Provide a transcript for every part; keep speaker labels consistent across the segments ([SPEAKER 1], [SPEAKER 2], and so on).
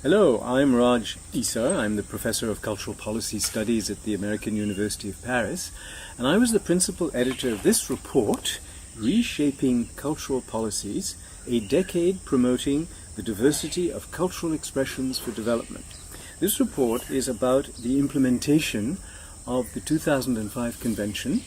[SPEAKER 1] Hello, I'm Raj Isar. I'm the Professor of Cultural Policy Studies at the American University of Paris, and I was the principal editor of this report, Reshaping Cultural Policies, a decade promoting the diversity of cultural expressions for development. This report is about the implementation of the 2005 Convention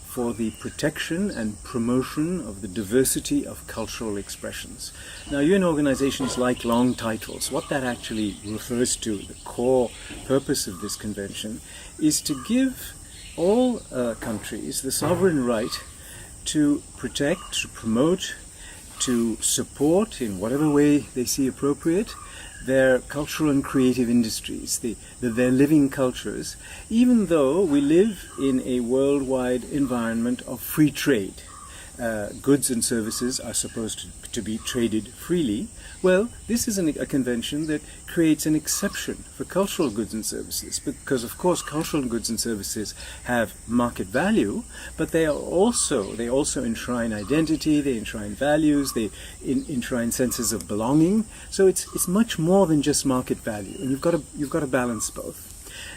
[SPEAKER 1] for the protection and promotion of the diversity of cultural expressions. Now, UN organizations like long titles. What that actually refers to, the core purpose of this convention, is to give all countries the sovereign right to protect, to promote, to support in whatever way they see appropriate their cultural and creative industries, their living cultures, even though we live in a worldwide environment of free trade. Goods and services are supposed to be traded freely. Well, this is a convention that creates an exception for cultural goods and services, because of course cultural goods and services have market value, but they also enshrine identity, they enshrine values, they enshrine senses of belonging. So it's much more than just market value, and you've got to balance both.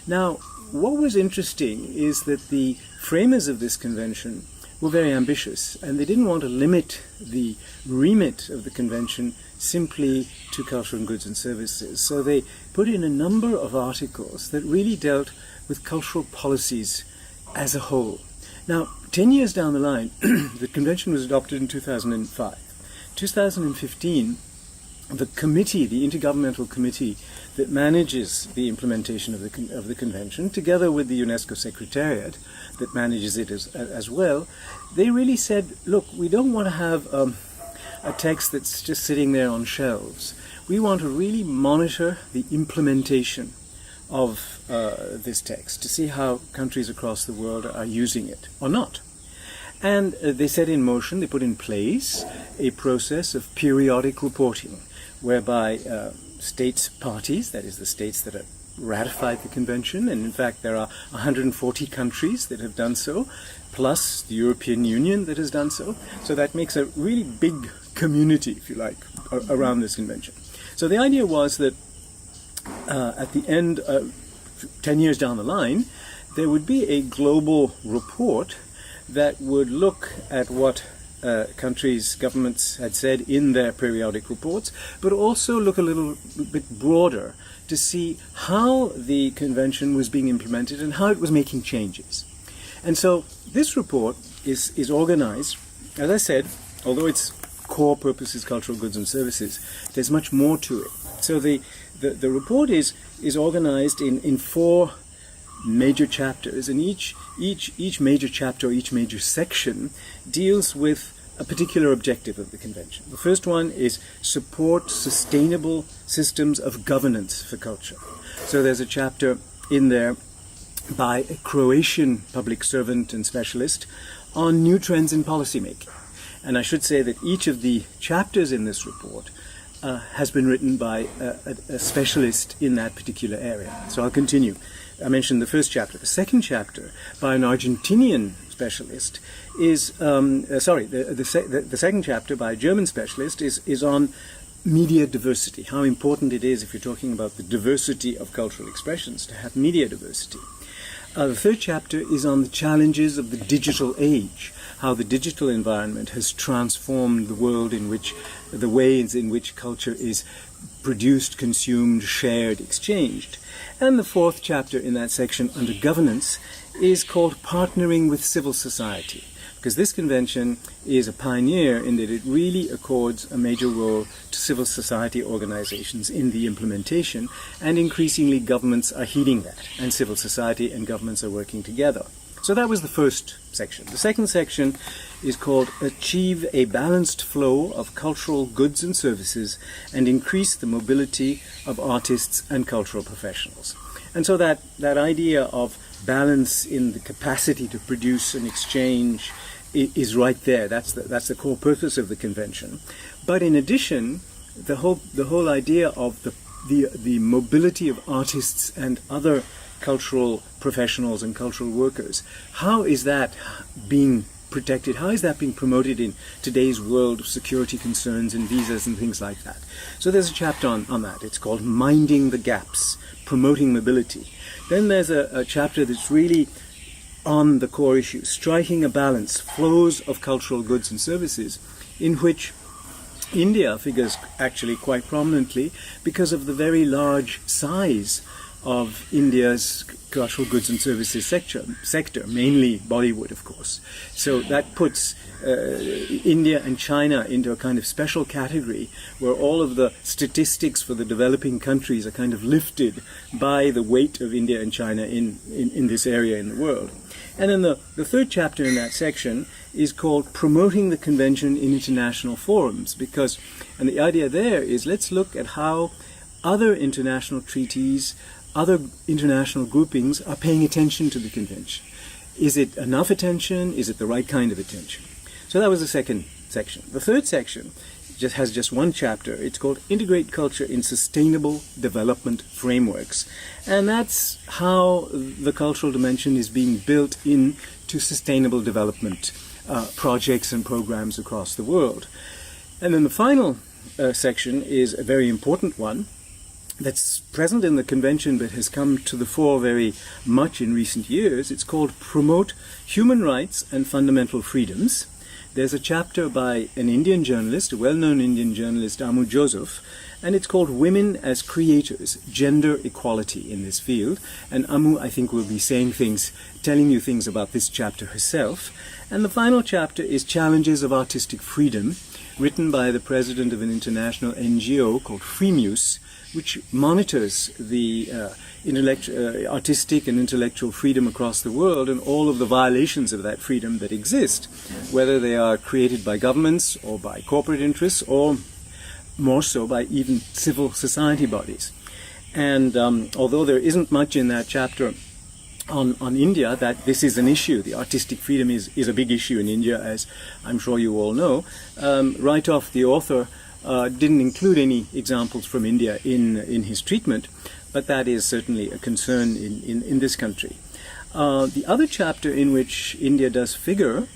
[SPEAKER 1] Now, what was interesting is that the framers of this convention were very ambitious, and they didn't want to limit the remit of the convention simply to cultural and goods and services. So they put in a number of articles that really dealt with cultural policies as a whole. Now, 10 years down the line, the convention was adopted in 2005. 2015, the committee, the Intergovernmental Committee that manages the implementation of the convention, together with the UNESCO Secretariat that manages it as well, they really said, look, we don't want to have a text that's just sitting there on shelves. We want to really monitor the implementation of this text to see how countries across the world are using it or not. And they set in motion, they put in place a process of periodic reporting, whereby states parties, that is the states that have ratified the convention, and in fact there are 140 countries that have done so, plus the European Union that has done so. So that makes a really big community, if you like, around this convention. So the idea was that at the end, 10 years down the line, there would be a global report that would look at what countries' governments had said in their periodic reports, but also look a little bit broader to see how the convention was being implemented and how it was making changes. And so this report is organized, as I said, although its core purpose is cultural goods and services, there's much more to it. So the report is organized in four major chapters, and each major chapter or each major section deals with a particular objective of the convention. The first one is support sustainable systems of governance for culture. So there's a chapter in there by a Croatian public servant and specialist on new trends in policymaking. And I should say that each of the chapters in this report has been written by a specialist in that particular area. So I'll continue. I mentioned the first chapter. The second chapter, by an Argentinian specialist, is the second chapter by a German specialist is on media diversity, how important it is, if you're talking about the diversity of cultural expressions, to have media diversity. The third chapter is on the challenges of the digital age, how the digital environment has transformed the world in which, the ways in which culture is produced, consumed, shared, exchanged. And the fourth chapter in that section under governance is called Partnering with Civil Society, because this convention is a pioneer in that it really accords a major role to civil society organizations in the implementation, and increasingly governments are heeding that, and civil society and governments are working together. So that was the first section. The second section is called Achieve a Balanced Flow of Cultural Goods and Services and Increase the Mobility of Artists and Cultural Professionals. And so that idea of balance in the capacity to produce and exchange is right there. That's the core purpose of the convention. But in addition, the whole idea of the mobility of artists and other cultural professionals and cultural workers, how is that being protected? How is that being promoted in today's world of security concerns and visas and things like that? So there's a chapter on that. It's called Minding the Gaps, Promoting Mobility. Then there's a chapter that's really on the core issue, striking a balance, flows of cultural goods and services, in which India figures actually quite prominently because of the very large size of India's cultural goods and services sector, mainly Bollywood, of course. So that puts India and China into a kind of special category where all of the statistics for the developing countries are kind of lifted by the weight of India and China in this area in the world. And then the third chapter in that section is called Promoting the Convention in International Forums, and the idea there is, let's look at how other international treaties, other international groupings are paying attention to the convention. Is it enough attention? Is it the right kind of attention? So that was the second section. The third section has just one chapter. It's called Integrate Culture in Sustainable Development Frameworks. And that's how the cultural dimension is being built into sustainable development projects and programs across the world. And then the final section is a very important one that's present in the convention but has come to the fore very much in recent years. It's called Promote Human Rights and Fundamental Freedoms. There's a chapter by an Indian journalist, a well-known Indian journalist, Amu Joseph, and it's called Women as Creators, Gender Equality in this Field. And Amu, I think, will be telling you things about this chapter herself. And the final chapter is Challenges of Artistic Freedom, written by the president of an international NGO called Freemuse, which monitors the artistic and intellectual freedom across the world and all of the violations of that freedom that exist, whether they are created by governments or by corporate interests or more so by even civil society bodies. And although there isn't much in that chapter on India, that this is an issue, the artistic freedom is a big issue in India, as I'm sure you all know, right off the author didn't include any examples from India in his treatment, but that is certainly a concern in this country. The other chapter in which India does figure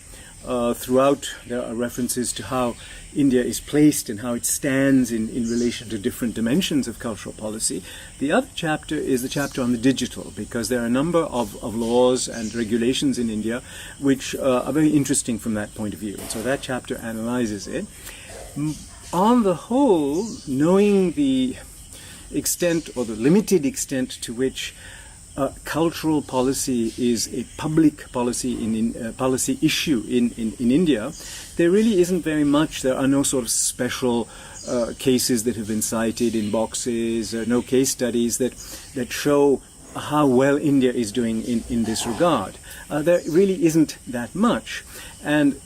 [SPEAKER 1] throughout, there are references to how India is placed and how it stands in relation to different dimensions of cultural policy. The other chapter is the chapter on the digital, because there are a number of laws and regulations in India which are very interesting from that point of view. And so that chapter analyzes it. On the whole, knowing the extent or the limited extent to which cultural policy is a public policy policy issue in India, there really isn't very much. There are no sort of special cases that have been cited in boxes, no case studies that show how well India is doing in this regard. There really isn't that much. And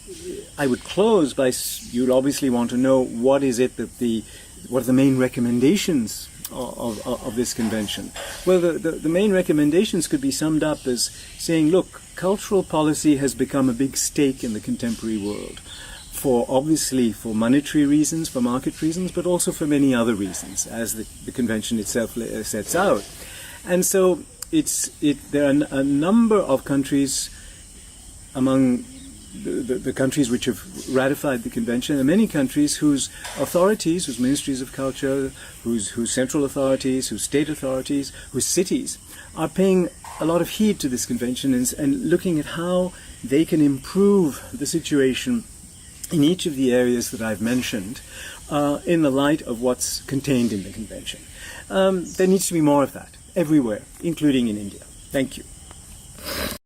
[SPEAKER 1] I would close by, you'd obviously want to know what are the main recommendations of this convention. Well, the main recommendations could be summed up as saying, look, cultural policy has become a big stake in the contemporary world, obviously for monetary reasons, for market reasons, but also for many other reasons, as the convention itself sets out. And so there are a number of countries among the countries which have ratified the convention, and many countries whose authorities, whose ministries of culture, whose central authorities, whose state authorities, whose cities are paying a lot of heed to this convention and looking at how they can improve the situation in each of the areas that I've mentioned in the light of what's contained in the convention. There needs to be more of that everywhere, including in India. Thank you.